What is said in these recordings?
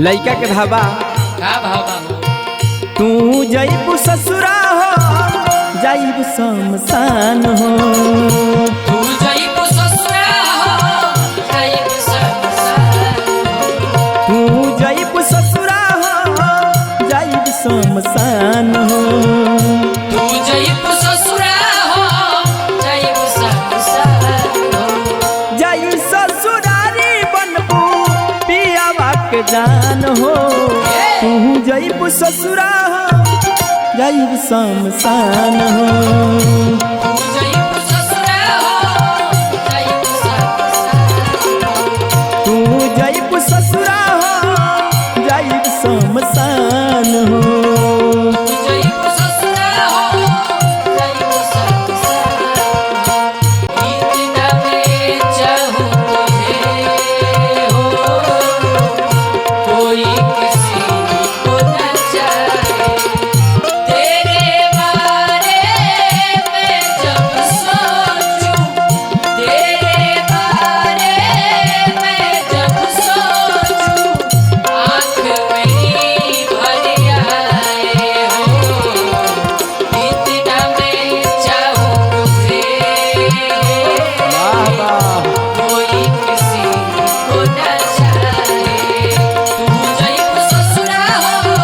लइका के भाबा का भाबा तू जइबू ससुरा हो जइबू शमशान हो तू जइबू ससुरा हो जइबू शमशान तू जइबू ससुरा हो जइबू शमशान हो तू जइबू ससुरा हो जइबू शमशान जइबू ससुरारी बनबू पियावा के जान हो तू जइबू ससुरा हो जइबू शमशान हो तू जइबू ससुरा हो जइबू शमशान तू जइबू ससुरा हो जइबू शमशान हो तू जइबू ससुरा हो जइबू शमशान इतना मैं चाहूं तुझे हो कोई किसी को न चाहे तेरे बारे में जब सोचूं तेरे बारे में जब सोचूं आँख मेरी भर आए हो इतना मैं चाहूं तुझे कोई किसी को न चाहे तू जइबू ससुरा हो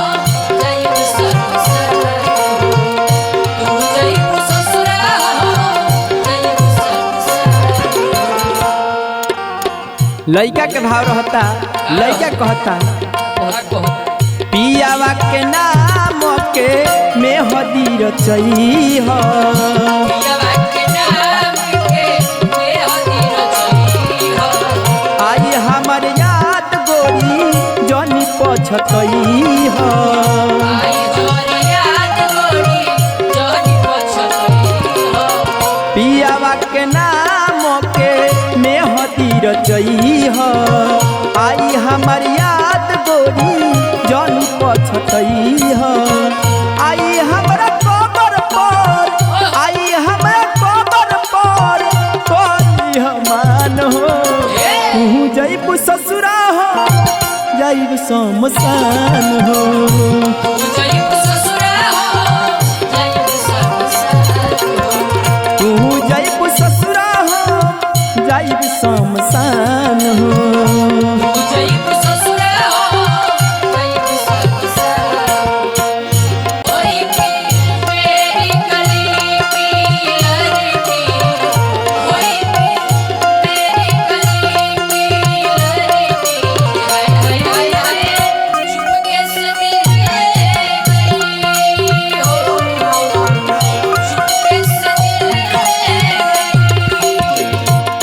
जइबू शमशान तू जइबू ससुरा हो जइबू शमशान लइका के भाव रहता लइका कहता पियावा के नाम के में हदीर चई हो पियावा के नाम के हदी रचई हो आई हमर याद गोरी जनी पछतई हो आई जोर याद गोरी जोनी पछतई हो पियावा के नाम के में हदीर चई हो आई हमर याद गोरी जनी पछतई हो आई हमरा कबर पर आई हमरा कबर पर कोई हमान हो तू जइबू ससुरा हो जइबू शमशान हो तू जइबू ससुरा हो जइबू शमशान तू जइबू ससुरा हो जइबू शमशान हो तू जइबू ससुरा हो जइबू शमशान ओई की मेरी गली की लड़की ओई की मेरी गली की लड़की हाय हाय हाय हाय चुपके से दिल गई हो चुपके से दिल गई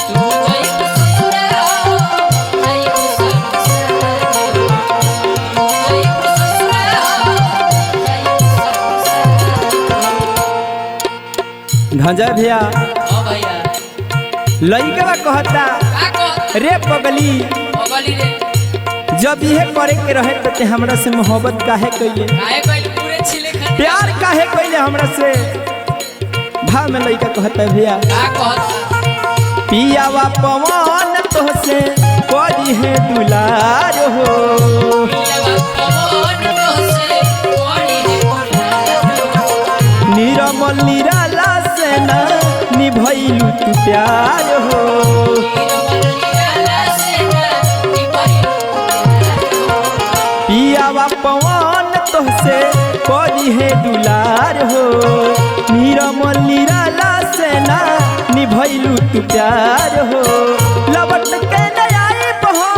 तू जइबू ससुरा हो जइबू शमशान तू जइबू ससुरा हो जइबू शमशान धंजा भैया ओ भैया लइका कहता का कहत रे पगली बगली रे जब यह करे के रहे तो ते हमरा से मोहब्बत काहे कइले काहे कइल पूरे छिले खत प्यार काहे कइले हमरा से भाव में लइका कहता भैया का कहत पियावा पवन तोहसे करी है दुलार हो पियावा पवन तोसे कोड़ी है बोला निरमल निराला से ना निभैलू तू प्यार हो पियावा पवन तोहसे करी है दुलार हो निरमल निराला से ना निभैलू तू प्यार हो लबट के नयाब हो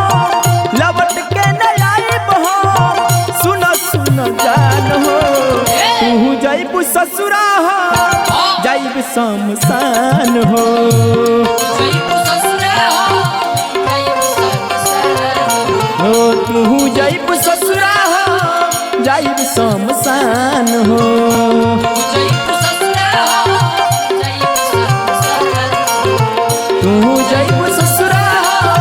लबट के नयाब हो सुन सुन जान हो तू जइबू ससुरा हो जइबू शमशान हो हो तू जइबू ससुरा हो जइबू शमशान हो तू जइबू ससुरा हो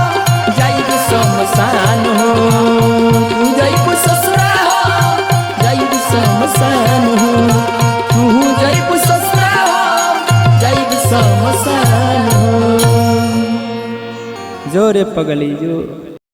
जइबू शमशान हो तू जइबू ससुरा हो जइबू शमशान हो तू जइबू ससुरा हो जइबू शमशान हो जोरे पगली जो।